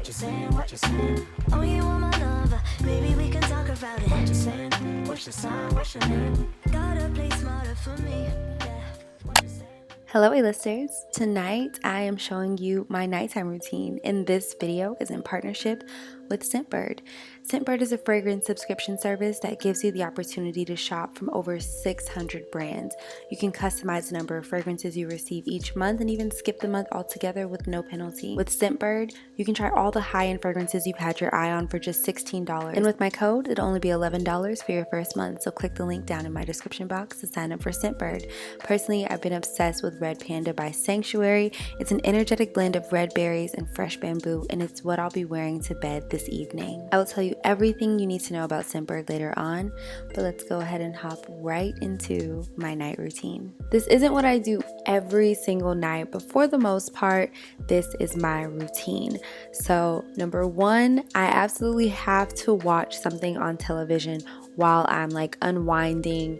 What you saying? What you saying? Oh, you want my love? Maybe we can talk about it. What you saying? What's your sign? What's your name? Gotta play smarter for me. Yeah. What you saying? Hello A-listers, tonight I am showing you my nighttime routine, and this video is in partnership with Scentbird. Scentbird is a fragrance subscription service that gives you the opportunity to shop from over 600 brands. You can customize the number of fragrances you receive each month and even skip the month altogether with no penalty. With Scentbird, you can try all the high-end fragrances you've had your eye on for just $16. And with my code, it'll only be $11 for your first month, so click the link down in my description box to sign up for Scentbird. Personally, I've been obsessed with Red Panda by Sanctuary. It's an energetic blend of red berries and fresh bamboo, and it's what I'll be wearing to bed this evening. I will tell you everything you need to know about Scentbird later on, but let's go ahead and hop right into my night routine. This isn't what I do every single night, but for the most part, this is my routine. So number one, I absolutely have to watch something on television while I'm like unwinding,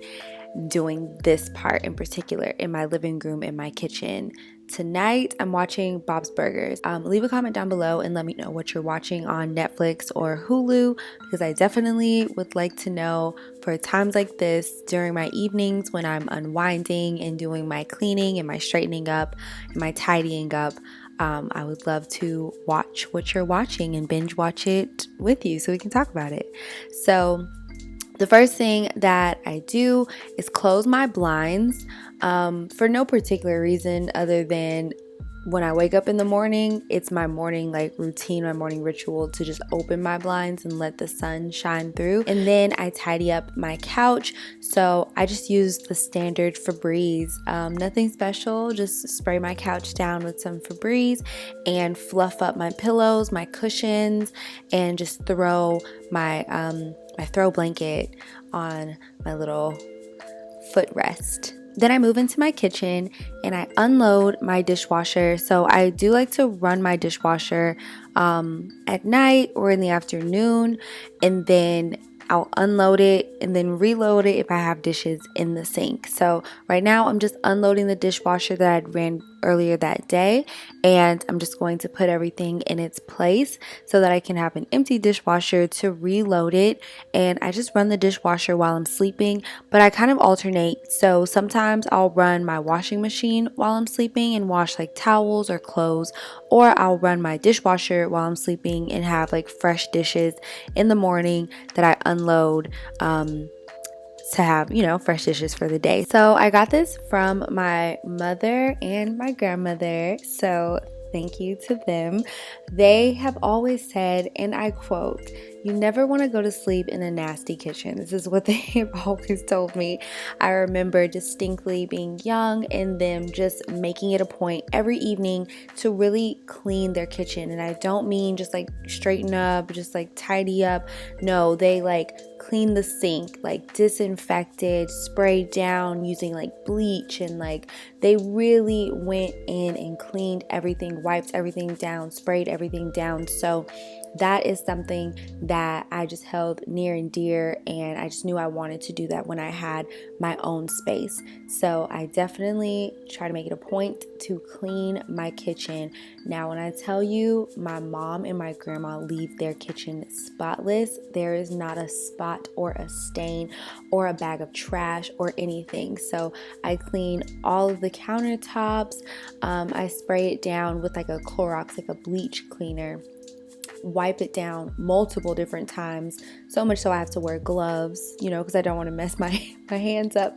doing this part in particular in my living room, in my kitchen. Tonight, I'm watching Bob's Burgers. Leave a comment down below and let me know what you're watching on Netflix or Hulu, because I definitely would like to know for times like this during my evenings when I'm unwinding and doing my cleaning and my straightening up and my tidying up. I would love to watch what you're watching and binge watch it with you so we can talk about it. So the first thing that I do is close my blinds for no particular reason other than when I wake up in the morning, it's my morning like routine, my morning ritual to just open my blinds and let the sun shine through. And then I tidy up my couch. So I just use the standard Febreze, nothing special, just spray my couch down with some Febreze and fluff up my pillows, my cushions, and just throw my throw blanket on my little footrest. Then I move into my kitchen and I unload my dishwasher. So I do like to run my dishwasher at night or in the afternoon, and then I'll unload it and then reload it if I have dishes in the sink. So right now I'm just unloading the dishwasher that I ran earlier that day, and I'm just going to put everything in its place so that I can have an empty dishwasher to reload it. And I just run the dishwasher while I'm sleeping, but I kind of alternate. So sometimes I'll run my washing machine while I'm sleeping and wash like towels or clothes, or I'll run my dishwasher while I'm sleeping and have like fresh dishes in the morning that I unload to have, fresh dishes for the day. So I got this from my mother and my grandmother, so thank you to them. They have always said, and I quote, "You never want to go to sleep in a nasty kitchen." This is what they have always told me. I remember distinctly being young and them just making it a point every evening to really clean their kitchen. And I don't mean just like straighten up, just like tidy up. No, they like clean the sink, like disinfected, sprayed down using like bleach, and like they really went in and cleaned everything, wiped everything down, sprayed everything down. So that is something that I just held near and dear, and I just knew I wanted to do that when I had my own space. So I definitely try to make it a point to clean my kitchen. Now, when I tell you my mom and my grandma leave their kitchen spotless, there is not a spot or a stain or a bag of trash or anything. So I clean all of the countertops. I spray it down with like a Clorox, like a bleach cleaner, wipe it down multiple different times, so much so I have to wear gloves, because I don't want to mess my hands up.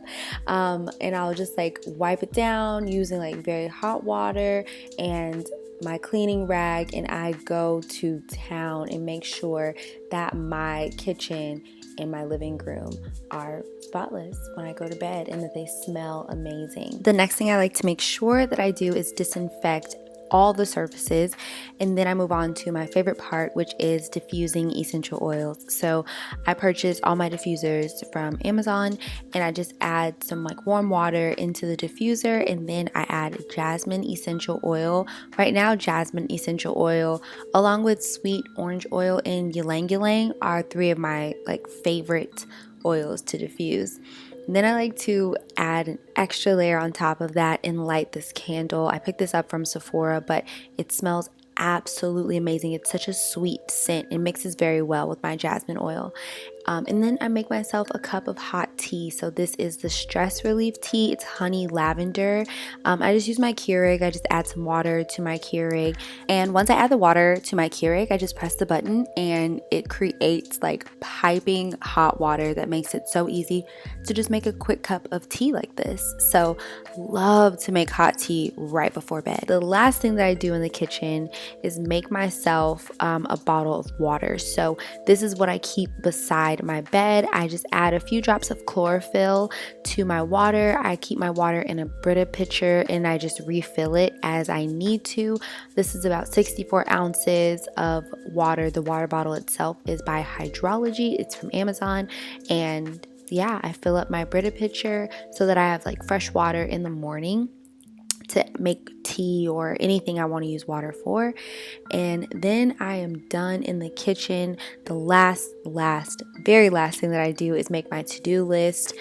And I'll just like wipe it down using like very hot water and my cleaning rag, and I go to town and make sure that my kitchen and my living room are spotless when I go to bed and that they smell amazing. The next thing I like to make sure that I do is disinfect all the surfaces, and then I move on to my favorite part, which is diffusing essential oils. So I purchased all my diffusers from Amazon, and I just add some like warm water into the diffuser, and then I add jasmine essential oil. Right now, jasmine essential oil along with sweet orange oil and ylang ylang are three of my like favorite oils to diffuse. And then I like to add an extra layer on top of that and light this candle. I picked this up from Sephora, but it smells absolutely amazing. It's such a sweet scent. It mixes very well with my jasmine oil. And then I make myself a cup of hot tea. So this is the stress relief tea. It's honey lavender. I just use my Keurig. I just add some water to my Keurig. And once I add the water to my Keurig, I just press the button and it creates like piping hot water that makes it so easy to just make a quick cup of tea like this. So love to make hot tea right before bed. The last thing that I do in the kitchen is make myself a bottle of water. So this is what I keep beside my bed. I just add a few drops of chlorophyll to my water. I keep my water in a Brita pitcher and I just refill it as I need to. This is about 64 ounces of water. The water bottle itself is by Hydrology. It's from Amazon. And yeah, I fill up my Brita pitcher so that I have like fresh water in the morning to make tea or anything I want to use water for. And then I am done in the kitchen. The very last thing that I do is make my to-do list.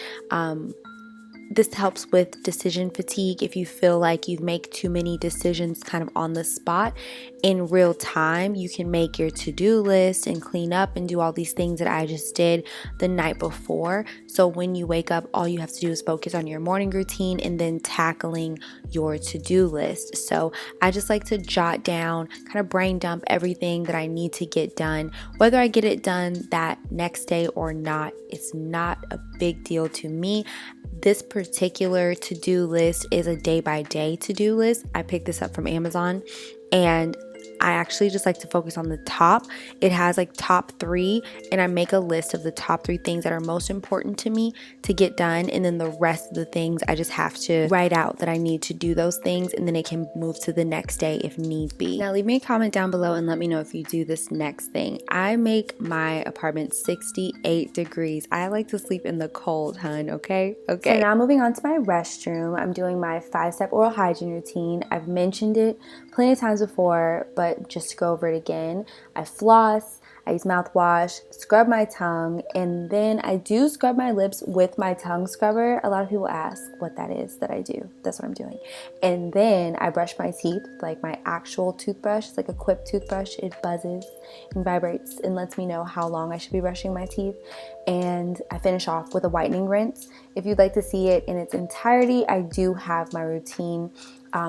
This helps with decision fatigue. If you feel like you make too many decisions kind of on the spot in real time, you can make your to-do list and clean up and do all these things that I just did the night before. So when you wake up, all you have to do is focus on your morning routine and then tackling your to-do list. So I just like to jot down, kind of brain dump everything that I need to get done. Whether I get it done that next day or not, it's not a big deal to me. This particular to-do list is a day-by-day to-do list. I picked this up from Amazon and I actually just like to focus on the top. It has like top 3 and I make a list of the top 3 things that are most important to me to get done, and then the rest of the things I just have to write out that I need to do those things, and then it can move to the next day if need be. Now leave me a comment down below and let me know if you do this next thing. I make my apartment 68 degrees. I like to sleep in the cold, hun, okay? So now moving on to my restroom. I'm doing my 5-step oral hygiene routine. I've mentioned it plenty of times before, but just to go over it again, I floss, I use mouthwash, scrub my tongue, and then I do scrub my lips with my tongue scrubber. A lot of people ask what that is that I do. That's what I'm doing. And then I brush my teeth with like my actual toothbrush. It's like a Quip toothbrush. It buzzes and vibrates and lets me know how long I should be brushing my teeth. And I finish off with a whitening rinse. If you'd like to see it in its entirety, I do have my routine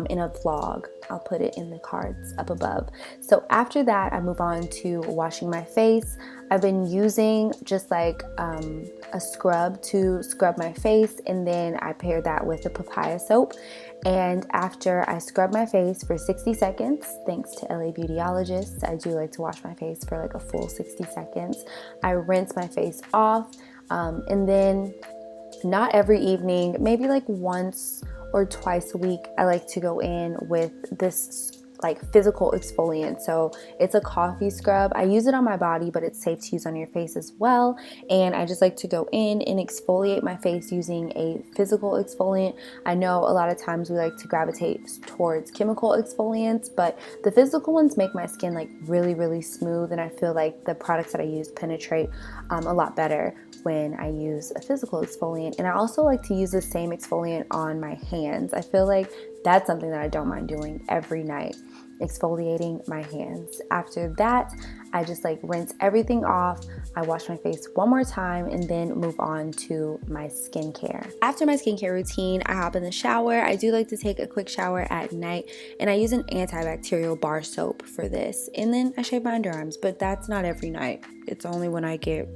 in a vlog. I'll put it in the cards up above. So after that, I move on to washing my face. I've been using just like a scrub to scrub my face, and then I pair that with the papaya soap. And after I scrub my face for 60 seconds, thanks to LA Beautyologists, I do like to wash my face for like a full 60 seconds. I rinse my face off, and then not every evening, maybe like once or twice a week, I like to go in with this like physical exfoliant. So it's a coffee scrub. I use it on my body, but it's safe to use on your face as well. And I just like to go in and exfoliate my face using a physical exfoliant. I know a lot of times we like to gravitate towards chemical exfoliants, but the physical ones make my skin like really, really smooth. And I feel like the products that I use penetrate a lot better when I use a physical exfoliant. And I also like to use the same exfoliant on my hands. I feel like that's something that I don't mind doing every night, exfoliating my hands. After that, I just like rinse everything off. I wash my face one more time and then move on to my skincare. After my skincare routine, I hop in the shower. I do like to take a quick shower at night, and I use an antibacterial bar soap for this. And then I shave my underarms, but that's not every night. It's only when I get,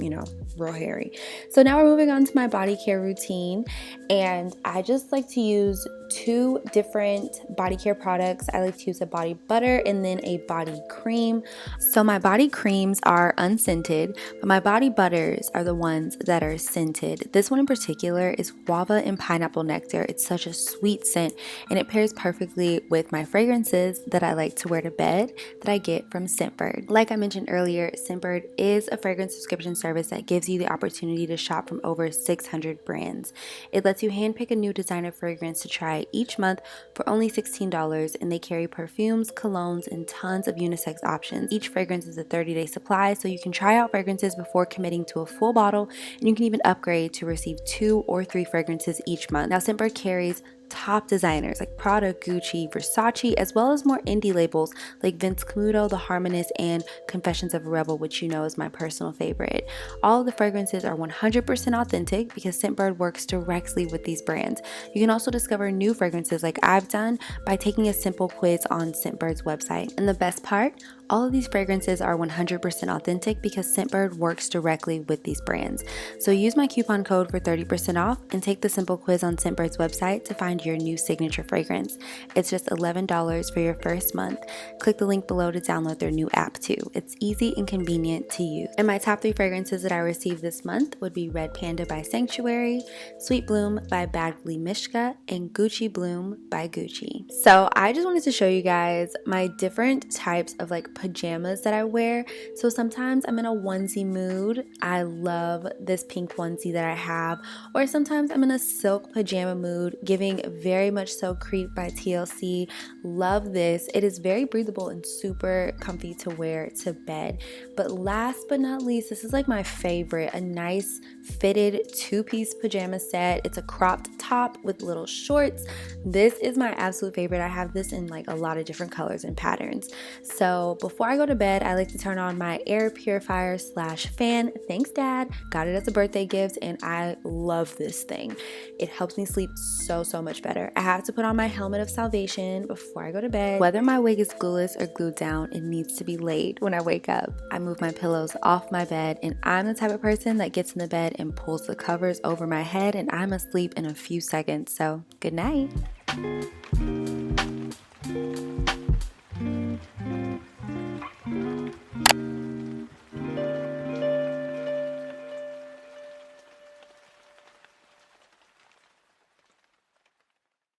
real hairy. So now we're moving on to my body care routine, and I just like to use 2 different body care products. I like to use a body butter and then a body cream. So my body creams are unscented, but my body butters are the ones that are scented. This one in particular is guava and pineapple nectar. It's such a sweet scent, and it pairs perfectly with my fragrances that I like to wear to bed that I get from Scentbird. Like I mentioned earlier, Scentbird is a fragrance subscription service that gives you the opportunity to shop from over 600 brands. It lets you handpick a new designer fragrance to try each month for only $16, and they carry perfumes, colognes, and tons of unisex options. Each fragrance is a 30-day supply, so you can try out fragrances before committing to a full bottle, and you can even upgrade to receive 2 or 3 fragrances each month. Now, Scentbird carries top designers like Prada, Gucci, Versace, as well as more indie labels like Vince Camuto, The Harmonist, and Confessions of a Rebel, which you know is my personal favorite. All of the fragrances are 100% authentic because Scentbird works directly with these brands. You can also discover new fragrances like I've done by taking a simple quiz on Scentbird's website. And the best part, all of these fragrances are 100% authentic because Scentbird works directly with these brands. So use my coupon code for 30% off and take the simple quiz on Scentbird's website to find your new signature fragrance. It's just $11 for your first month. Click the link below to download their new app too. It's easy and convenient to use. And my top 3 fragrances that I received this month would be Red Panda by Sanctuary, Sweet Bloom by Bagley Mishka, and Gucci Bloom by Gucci. So I just wanted to show you guys my different types of like pajamas that I wear. So sometimes I'm in a onesie mood. I love this pink onesie that I have. Or sometimes I'm in a silk pajama mood, giving very much so Creep by TLC. Love this. It is very breathable and super comfy to wear to bed. But last but not least, this is like my favorite, a nice fitted 2-piece pajama set. It's a cropped top with little shorts. This is my absolute favorite. I have this in like a lot of different colors and patterns. So before I go to bed, I like to turn on my air purifier / fan. Thanks, Dad. Got it as a birthday gift and I love this thing. It helps me sleep so much better. I have to put on my helmet of salvation before I go to bed. Whether my wig is glueless or glued down, it needs to be laid when I wake up. I move my pillows off my bed and I'm the type of person that gets in the bed and pulls the covers over my head and I'm asleep in a few seconds. So good night.